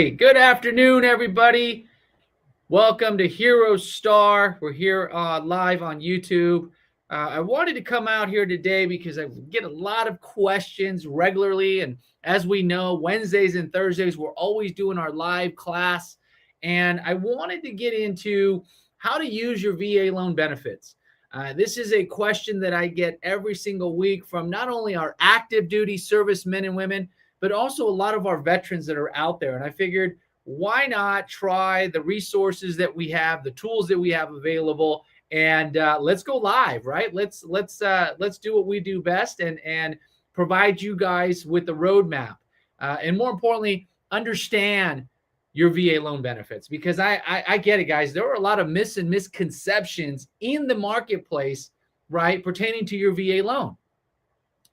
Hey, good afternoon, everybody. Welcome to Hero Star. We're here live on YouTube. I wanted to come out here today because I get a lot of questions regularly. And as we know, Wednesdays and Thursdays, we're always doing our live class. And I wanted to get into how to use your VA loan benefits. This is a question that I get every single week from not only our active duty service men and women, but also a lot of our veterans that are out there. And I figured, why not try the resources that we have, the tools that we have available, and let's go live, right? Let's do what we do best and provide you guys with the roadmap, and more importantly, understand your VA loan benefits, because I get it, guys. There are a lot of myths and misconceptions in the marketplace, right, pertaining to your VA loan.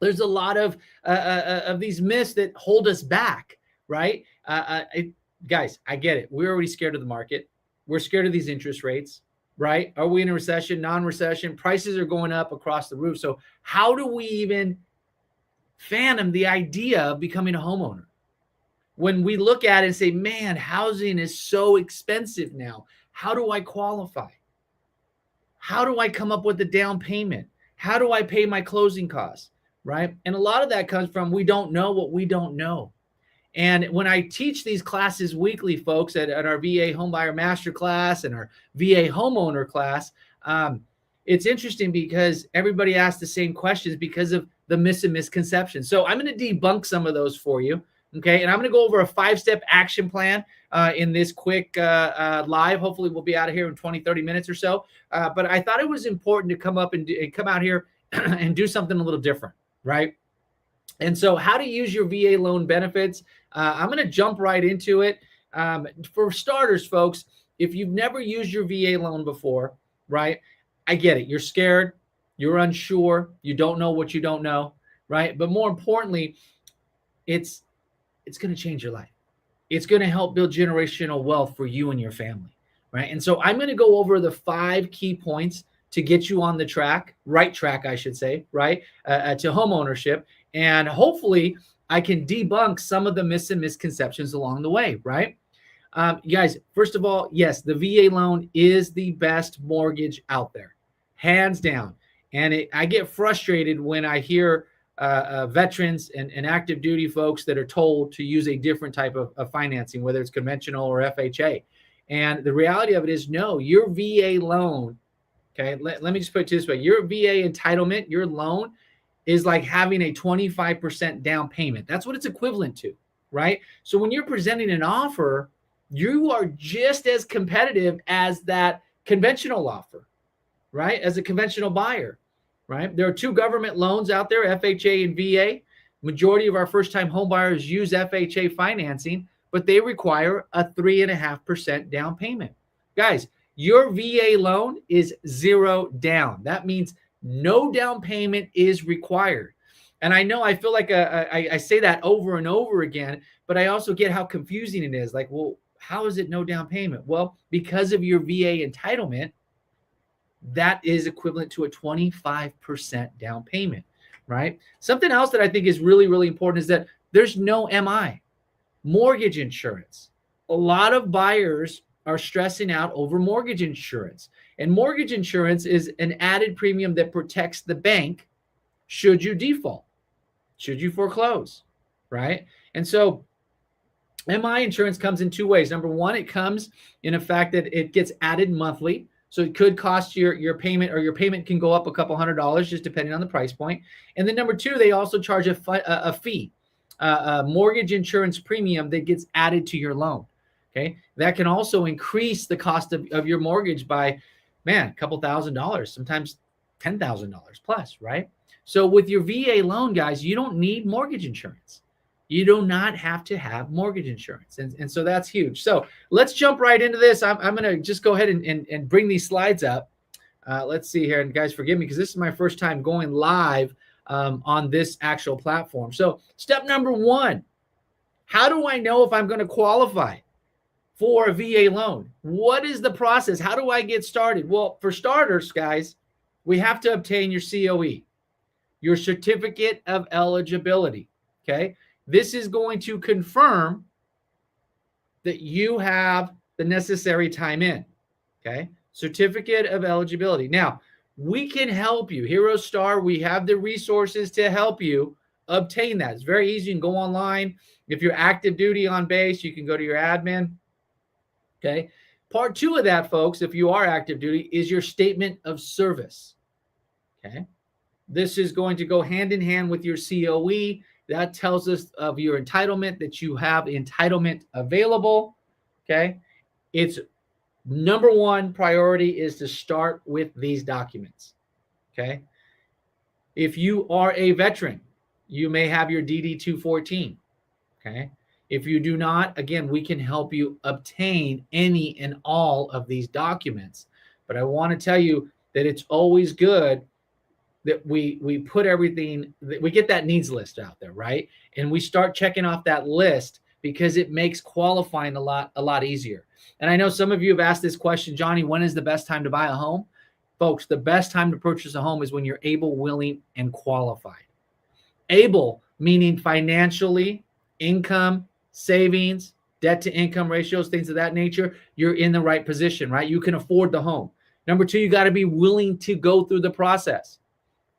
There's a lot of these myths that hold us back, right? Guys, I get it. We're already scared of the market. We're scared of these interest rates, right? Are we in a recession, non-recession? Prices are going up across the roof. So how do we even fathom the idea of becoming a homeowner? When we look at it and say, man, housing is so expensive now. How do I qualify? How do I come up with a down payment? How do I pay my closing costs? Right? And a lot of that comes from we don't know what we don't know. And when I teach these classes weekly, folks, at our VA Homebuyer Masterclass and our VA Homeowner class, it's interesting because everybody asks the same questions because of the myths and misconceptions. So I'm going to debunk some of those for you, okay? And I'm going to go over a 5-step action plan in this quick live. Hopefully we'll be out of here in 20, 30 minutes or so. But I thought it was important to come up and come out here and do something a little different. Right. And so how to use your VA loan benefits. I'm going to jump right into it. For starters, folks, if you've never used your VA loan before, right, I get it. You're scared. You're unsure. You don't know what you don't know. Right. But more importantly, it's going to change your life. It's going to help build generational wealth for you and your family. Right. And so I'm going to go over the 5 key points to get you on the right track, I should say, right, to home ownership. And hopefully I can debunk some of the myths and misconceptions along the way, right? You guys, first of all, yes, the VA loan is the best mortgage out there, hands down. And I get frustrated when I hear veterans and active duty folks that are told to use a different type of financing, whether it's conventional or FHA. And the reality of it is, no, your VA loan, okay, let me just put it this way. Your VA entitlement, your loan, is like having a 25% down payment. That's what it's equivalent to, right? So when you're presenting an offer, you are just as competitive as that conventional offer, right? As a conventional buyer, right? There are 2 government loans out there, FHA and VA. Majority of our first-time home buyers use FHA financing, but they require a 3.5% down payment. Guys, your VA loan is 0 down. That means no down payment is required. And I know I feel like I say that over and over again, but I also get how confusing it is. Like, well, how is it no down payment? Well, because of your VA entitlement, that is equivalent to a 25% down payment, right? Something else that I think is really, really important is that there's no MI, mortgage insurance. A lot of buyers are stressing out over mortgage insurance. And mortgage insurance is an added premium that protects the bank should you default, should you foreclose, right? And so MI insurance comes in 2 ways. Number one, it comes in a fact that it gets added monthly. So it could cost your payment, or your payment can go up a couple $100 just depending on the price point. And then number 2, they also charge a fee, a mortgage insurance premium that gets added to your loan. Okay, that can also increase the cost of your mortgage by, man, a couple $1,000s, sometimes $10,000 plus, right? So with your VA loan, guys, you don't need mortgage insurance. You do not have to have mortgage insurance. And so that's huge. So let's jump right into this. I'm going to just go ahead and bring these slides up. Let's see here. And guys, forgive me, because this is my first time going live on this actual platform. So step number 1, how do I know if I'm going to qualify for a VA loan? What is the process? How do I get started? Well, for starters, guys, we have to obtain your COE, your certificate of eligibility. Okay. This is going to confirm that you have the necessary time in. Okay. Certificate of eligibility. Now, we can help you. Hero Star, we have the resources to help you obtain that. It's very easy. You can go online. If you're active duty on base, you can go to your admin. Okay. Part 2 of that, folks, if you are active duty, is your statement of service. Okay. This is going to go hand in hand with your COE. That tells us of your entitlement, that you have entitlement available. Okay. It's number one priority is to start with these documents. Okay. If you are a veteran, you may have your DD-214. Okay. If you do not, again, we can help you obtain any and all of these documents. But I want to tell you that it's always good that we put everything, that we get that needs list out there, right? And we start checking off that list, because it makes qualifying a lot easier. And I know some of you have asked this question, Johnny, when is the best time to buy a home? Folks, the best time to purchase a home is when you're able, willing, and qualified. Able, meaning financially, income, savings, debt to income ratios, things of that nature. You're in the right position, right? You can afford the home. Number 2, you got to be willing to go through the process.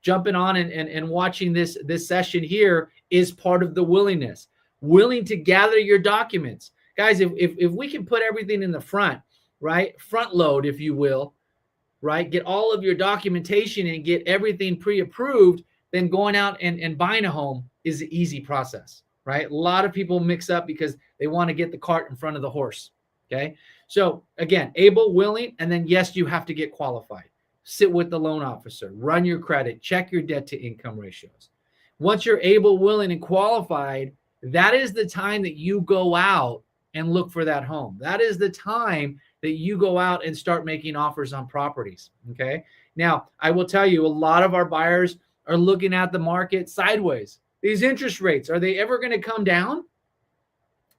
Jumping on and watching this session here is part of the willingness. Willing to gather your documents. Guys, if we can put everything in the front, right? Front load, if you will, right? Get all of your documentation and get everything pre-approved, then going out and buying a home is an easy process, right? A lot of people mix up because they want to get the cart in front of the horse, okay? So again, able, willing, and then yes, you have to get qualified. Sit with the loan officer, run your credit, check your debt to income ratios. Once you're able, willing, and qualified, that is the time that you go out and look for that home. That is the time that you go out and start making offers on properties. Okay. Now, I will tell you, a lot of our buyers are looking at the market sideways. These interest rates, are they ever going to come down?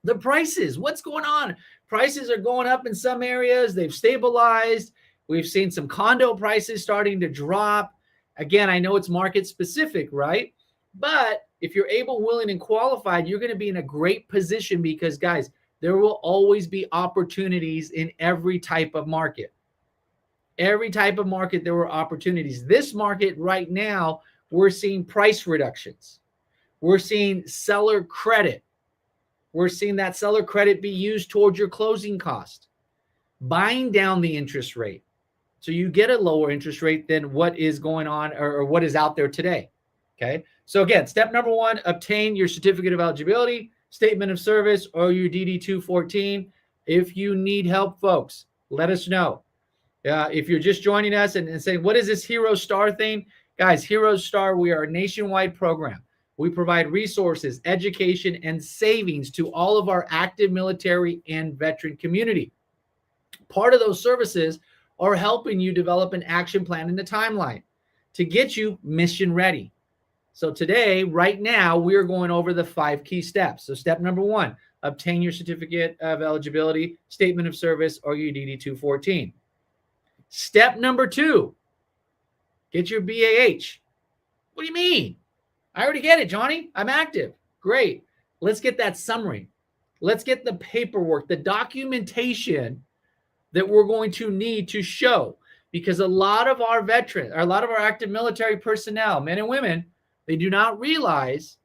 The prices, what's going on? Prices are going up in some areas. They've stabilized. We've seen some condo prices starting to drop. Again, I know it's market specific, right? But if you're able, willing, and qualified, you're going to be in a great position, because, guys, there will always be opportunities in every type of market. Every type of market, there were opportunities. This market right now, we're seeing price reductions. We're seeing seller credit. We're seeing that seller credit be used towards your closing cost, buying down the interest rate. So you get a lower interest rate than what is going on or what is out there today. Okay. So again, step number 1, obtain your certificate of eligibility, statement of service, or your DD-214. If you need help, folks, let us know. If you're just joining us and saying, what is this Hero Star thing? Guys, Hero Star, we are a nationwide program. We provide resources, education, and savings to all of our active military and veteran community. Part of those services are helping you develop an action plan and a timeline to get you mission ready. So today, right now, we're going over the 5 key steps. So step number 1, obtain your certificate of eligibility, statement of service, or your DD-214. Step number 2, get your BAH. What do you mean? I already get it, Johnny. I'm active. Great. Let's get that summary. Let's get the paperwork, the documentation that we're going to need to show, because a lot of our veterans, or a lot of our active military personnel, men and women, they do not realize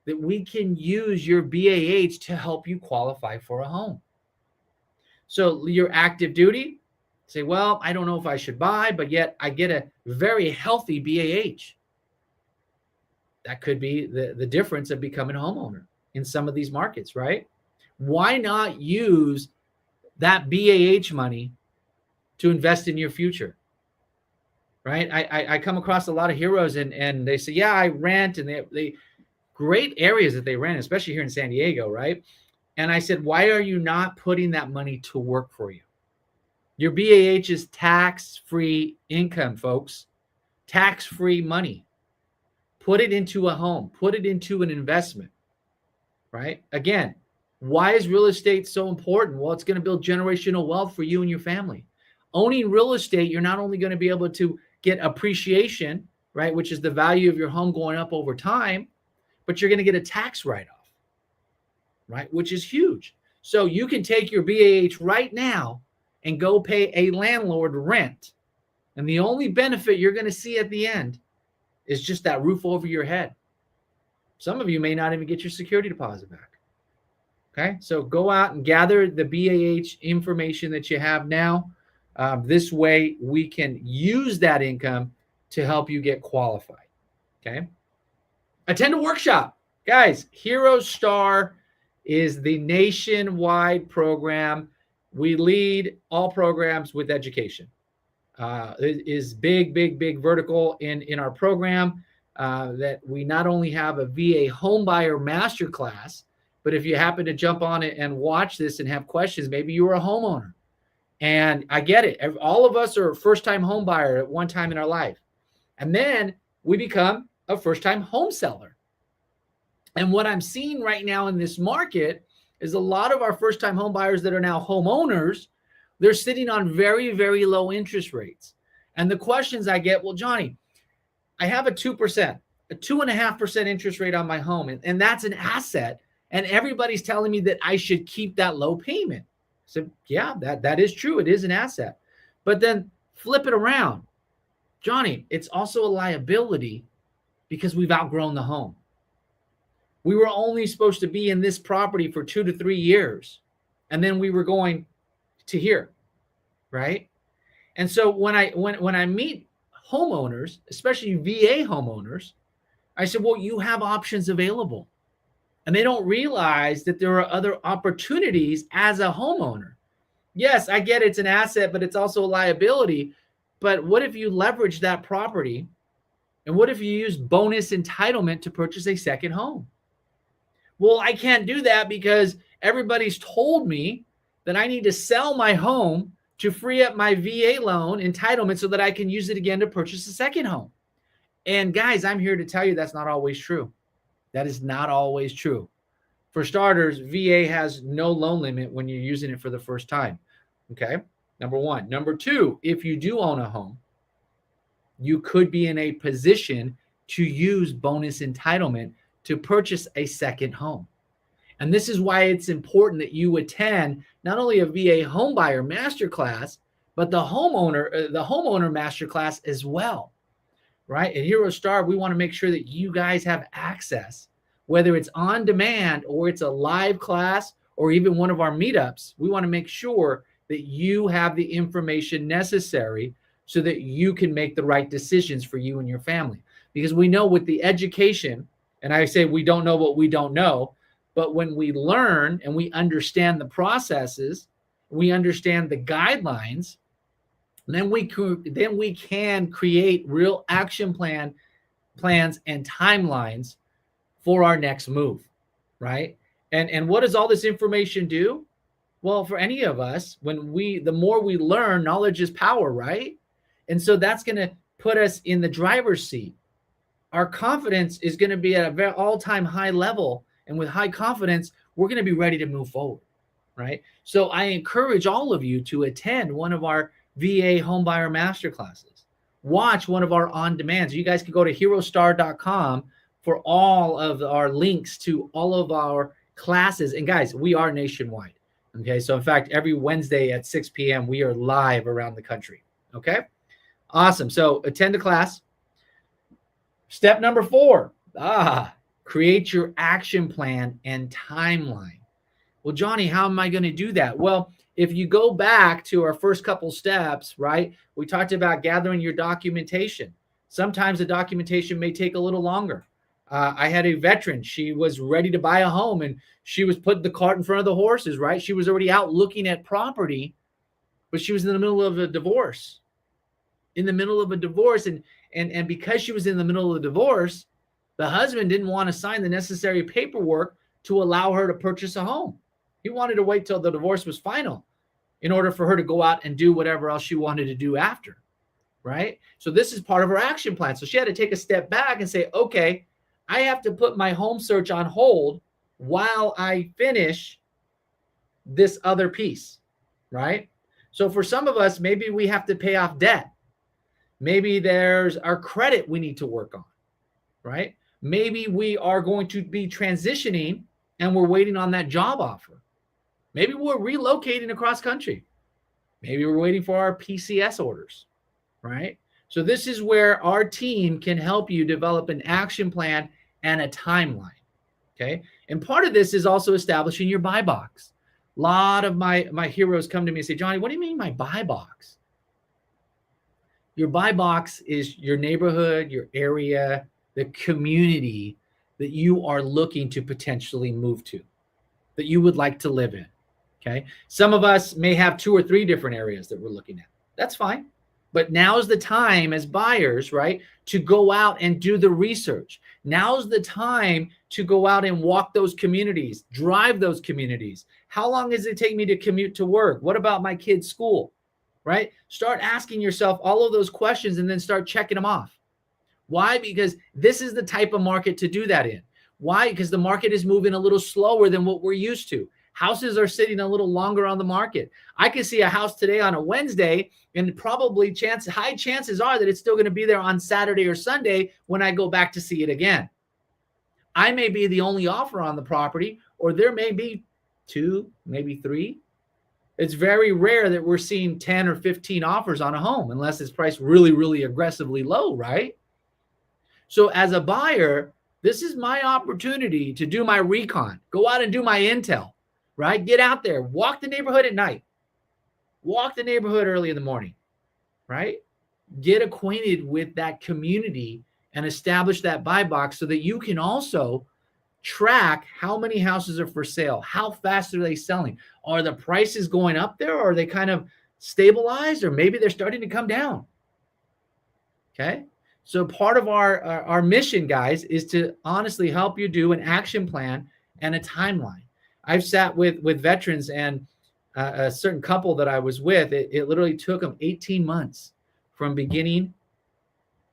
that we can use your BAH to help you qualify for a home. So your active duty, say, well, I don't know if I should buy, but yet I get a very healthy BAH. That could be the difference of becoming a homeowner in some of these markets, right? Why not use that BAH money to invest in your future, right? I come across a lot of heroes and they say, yeah, I rent, and they great areas that they rent, especially here in San Diego, right? And I said, why are you not putting that money to work for you? Your BAH is tax-free income, folks. Tax-free money. Put it into a home. Put it into an investment, right? Again, why is real estate so important? Well, it's going to build generational wealth for you and your family. Owning real estate, you're not only going to be able to get appreciation, right, which is the value of your home going up over time, but you're going to get a tax write-off, right, which is huge. So you can take your BAH right now and go pay a landlord rent. And the only benefit you're going to see at the end is just that roof over your head. Some of you may not even get your security deposit back. Okay, so go out and gather the BAH information that you have now. This way we can use that income to help you get qualified. Okay, attend a workshop. Guys, Hero Star is the nationwide program. We lead all programs with education. It is big vertical in our program that we not only have a VA homebuyer masterclass, but if you happen to jump on it and watch this and have questions, maybe you were a homeowner. And I get it. All of us are a first-time home buyer at one time in our life. And then we become a first-time home seller. And what I'm seeing right now in this market is a lot of our first-time home buyers that are now homeowners, they're sitting on very, very low interest rates. And the questions I get, well, Johnny, I have a 2%, a 2.5% interest rate on my home, and that's an asset. And everybody's telling me that I should keep that low payment. So yeah, that is true. It is an asset. But then flip it around. Johnny, it's also a liability because we've outgrown the home. We were only supposed to be in this property for 2 to 3 years. And then we were going to here, right? And so when I meet homeowners, especially VA homeowners, I said, well, you have options available. And they don't realize that there are other opportunities as a homeowner. Yes, I get it's an asset, but it's also a liability. But what if you leverage that property? And what if you use bonus entitlement to purchase a second home? Well, I can't do that because everybody's told me that I need to sell my home to free up my VA loan entitlement so that I can use it again to purchase a second home. And guys, I'm here to tell you that's not always true. That is not always true. For starters, VA has no loan limit when you're using it for the first time. Okay, number one. Number two, if you do own a home, you could be in a position to use bonus entitlement to purchase a second home. And this is why it's important that you attend not only a VA homebuyer masterclass, but the homeowner masterclass as well. Right? At Hero Star, we want to make sure that you guys have access, whether it's on demand or it's a live class or even one of our meetups. We want to make sure that you have the information necessary so that you can make the right decisions for you and your family. Because we know with the education, and I say we don't know what we don't know, but when we learn and we understand the processes, we understand the guidelines, then we can create real action plans and timelines for our next move, right? And what does all this information do? Well, for any of us, the more we learn, knowledge is power, right? And so that's going to put us in the driver's seat. Our confidence is going to be at an all-time high level, and with high confidence, we're going to be ready to move forward, right? So I encourage all of you to attend one of our VA homebuyer masterclasses. Watch one of our on-demands. You guys can go to herostar.com for all of our links to all of our classes. And guys, we are nationwide. Okay, so in fact, every Wednesday at 6 p.m., we are live around the country. Okay, awesome. So attend a class. Step number 4, create your action plan and timeline. Well, Johnny, how am I going to do that? Well, if you go back to our first couple steps, right, we talked about gathering your documentation. Sometimes the documentation may take a little longer. I had a veteran. She was ready to buy a home, and she was putting the cart in front of the horses, right? She was already out looking at property, but she was in the middle of a divorce. And because she was in the middle of the divorce, the husband didn't want to sign the necessary paperwork to allow her to purchase a home. He wanted to wait till the divorce was final in order for her to go out and do whatever else she wanted to do after, right? So this is part of her action plan. So she had to take a step back and say, okay, I have to put my home search on hold while I finish this other piece, right? So for some of us, maybe we have to pay off debt. Maybe there's our credit we need to work on, right? Maybe we are going to be transitioning and we're waiting on that job offer. Maybe we're relocating across country. Maybe we're waiting for our PCS orders, right? So this is where our team can help you develop an action plan and a timeline, okay? And part of this is also establishing your buy box. A lot of my heroes come to me and say, Johnny, what do you mean my buy box? Your buy box is your neighborhood, your area, the community that you are looking to potentially move to, that you would like to live in, okay? Some of us may have 2 or 3 different areas that we're looking at. That's fine. But now's the time as buyers, right, to go out and do the research. Now's the time to go out and walk those communities, drive those communities. How long does it take me to commute to work? What about my kid's school, right? Start asking yourself all of those questions and then start checking them off. Why? Because this is the type of market to do that in. Why? Because the market is moving a little slower than what we're used to. Houses are sitting a little longer on the market. I can see a house today on a Wednesday, and probably high chances are that it's still going to be there on Saturday or Sunday when I go back to see it again. I may be the only offer on the property, or there may be 2, maybe 3. It's very rare that we're seeing 10 or 15 offers on a home unless it's priced really, really aggressively low, right? So as a buyer, this is my opportunity to do my recon, go out and do my intel, right? Get out there, walk the neighborhood at night, walk the neighborhood early in the morning, right? Get acquainted with that community and establish that buy box so that you can also track how many houses are for sale. How fast are they selling? Are the prices going up there? Or are they kind of stabilized? Or maybe they're starting to come down. Okay. So part of our mission, guys, is to honestly help you do an action plan and a timeline. I've sat with veterans, and a certain couple that I was with, it literally took them 18 months from beginning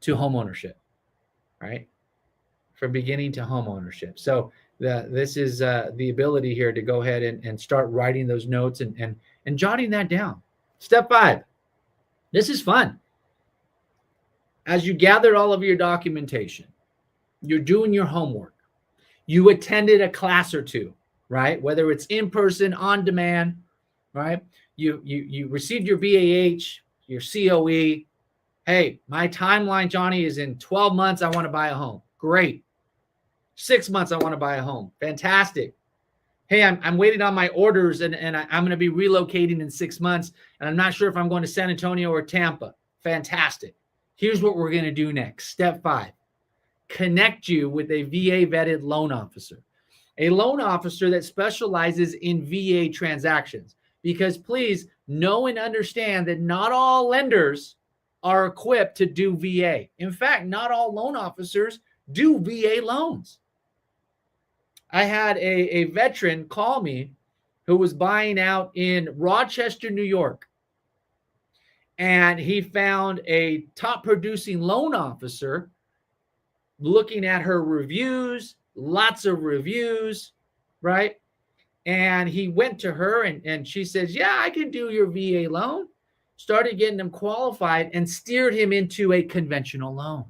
to homeownership, right? From beginning to homeownership. So this is the ability here to go ahead and start writing those notes and jotting that down. Step 5. This is fun. As you gather all of your documentation, you're doing your homework, you attended a class or 2, right? Whether it's in person, on demand, right? You received your BAH, your COE. Hey, my timeline, Johnny, is in 12 months. I want to buy a home. Great. 6 months, I want to buy a home. Fantastic. Hey, I'm waiting on my orders, and I'm going to be relocating in 6 months, and I'm not sure if I'm going to San Antonio or Tampa. Fantastic. Here's what we're going to do next. Step 5, connect you with a VA vetted loan officer, a loan officer that specializes in VA transactions. Because please know and understand that not all lenders are equipped to do VA. In fact, not all loan officers do VA loans. I had a veteran call me who was buying out in Rochester, New York. And he found a top producing loan officer looking at her reviews, lots of reviews, right? And he went to her and she says, yeah, I can do your VA loan. Started getting him qualified and steered him into a conventional loan.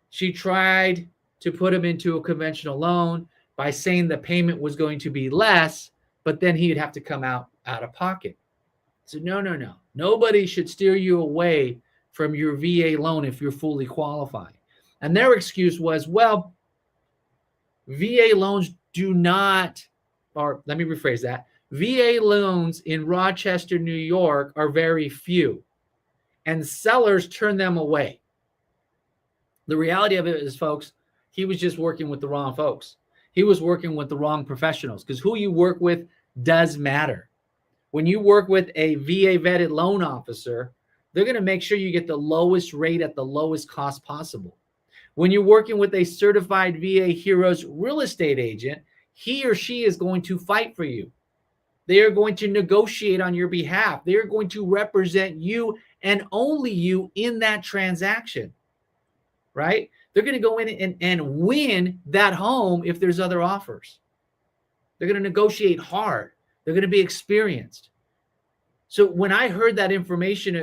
She tried to put him into a conventional loan by saying the payment was going to be less, but then he'd have to come out of pocket. So no. Nobody should steer you away from your VA loan if you're fully qualified. And their excuse was, well, VA loans do not, or let me rephrase that. VA loans in Rochester, New York are very few, and sellers turn them away. The reality of it is, folks, he was just working with the wrong folks. He was working with the wrong professionals, because who you work with does matter. When you work with a VA vetted loan officer, they're going to make sure you get the lowest rate at the lowest cost possible. When you're working with a certified VA Heroes real estate agent, he or she is going to fight for you. They are going to negotiate on your behalf. They are going to represent you and only you in that transaction, right? They're going to go in and win that home if there's other offers. They're going to negotiate hard. They're going to be experienced. So when I heard that information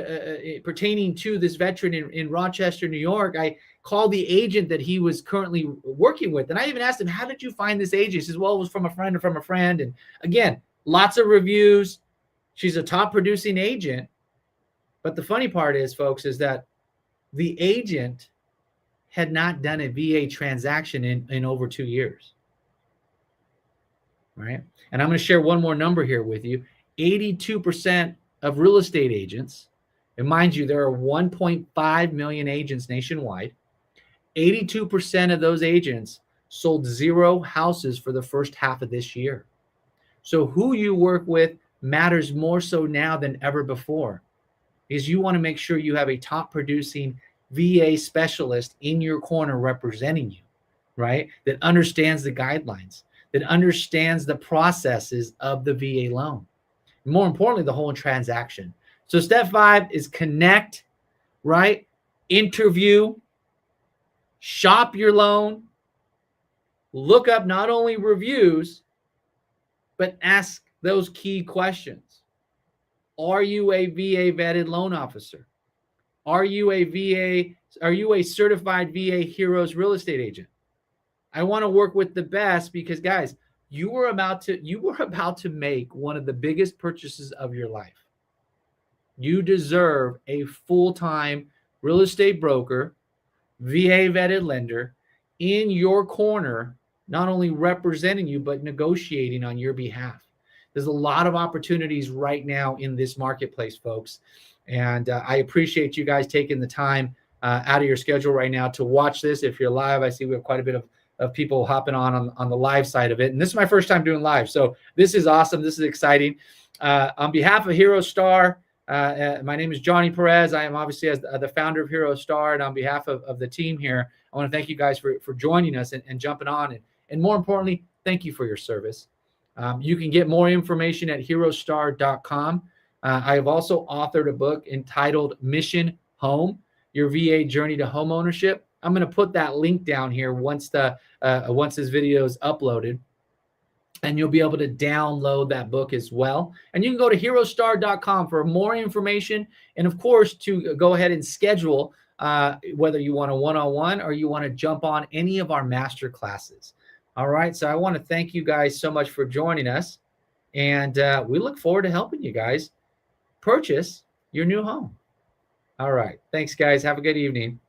pertaining to this veteran in Rochester, New York, I called the agent that he was currently working with. And I even asked him, how did you find this agent? He says, well, it was from a friend or from a friend. And again, lots of reviews. She's a top producing agent. But the funny part is, folks, is that the agent had not done a VA transaction in over 2 years. Right? And I'm going to share one more number here with you. 82% of real estate agents, and mind you, there are 1.5 million agents nationwide. 82% of those agents sold 0 houses for the first half of this year. So who you work with matters more so now than ever before, because you want to make sure you have a top producing VA specialist in your corner representing you, right? That understands the guidelines, that understands the processes of the VA loan. More importantly, the whole transaction. So step 5 is connect, right? Interview, shop your loan, look up not only reviews, but ask those key questions. Are you a VA vetted loan officer? Are you a certified VA Heroes real estate agent? I want to work with the best because, guys, you were about to make one of the biggest purchases of your life. You deserve a full-time real estate broker, VA vetted lender in your corner, not only representing you, but negotiating on your behalf. There's a lot of opportunities right now in this marketplace, folks. And I appreciate you guys taking the time out of your schedule right now to watch this. If you're live, I see we have quite a bit of people hopping on the live side of it. And this is my first time doing live. So this is awesome. This is exciting. On behalf of Hero Star, my name is Johnny Perez. I am obviously as the founder of Hero Star. And on behalf of the team here, I want to thank you guys for joining us and jumping on. And more importantly, thank you for your service. You can get more information at herostar.com. I have also authored a book entitled Mission Home, Your VA Journey to Home Ownership. I'm going to put that link down here once this video is uploaded, and you'll be able to download that book as well. And you can go to herostar.com for more information, and of course to go ahead and schedule whether you want a one-on-one or you want to jump on any of our master classes. All right, so I want to thank you guys so much for joining us, and we look forward to helping you guys purchase your new home. All right, thanks guys. Have a good evening.